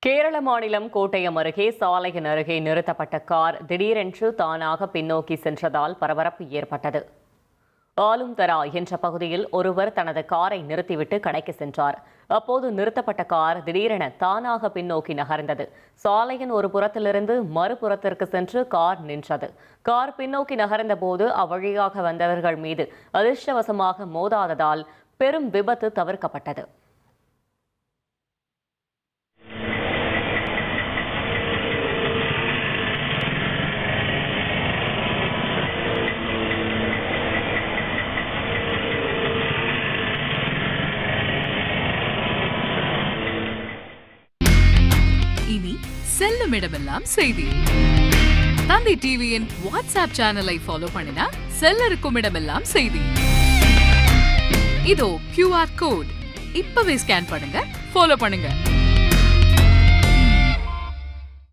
கேரள மாநிலம் கோட்டயம் அருகே சாலையின் அருகே நிறுத்தப்பட்ட கார் திடீரென்று தானாக பின்னோக்கி சென்றதால் பரபரப்பு ஏற்பட்டது. ஆலும்தரா என்ற பகுதியில் ஒருவர் தனது காரை நிறுத்திவிட்டு கடைக்கு சென்றார். அப்போது நிறுத்தப்பட்ட கார் திடீரென தானாக பின்னோக்கி நகர்ந்தது. சாலையின் ஒரு புறத்திலிருந்து மறுபுறத்திற்கு சென்று கார் நின்றது. கார் பின்னோக்கி நகர்ந்த போது அவ்வழியாக வந்தவர்கள் மீது அதிர்ஷ்டவசமாக மோதாததால் பெரும் விபத்து தவிர்க்கப்பட்டது. இனி செல்லும் இடமெல்லாம் செய்தி. தந்தை டிவியின் வாட்ஸ்அப் சேனலை ஃபாலோ பண்ணினா செல்ல இருக்கும் இடமெல்லாம் செய்தி. இதோ QR கோட் இப்பவே ஸ்கேன் பண்ணுங்க, ஃபாலோ பண்ணுங்க.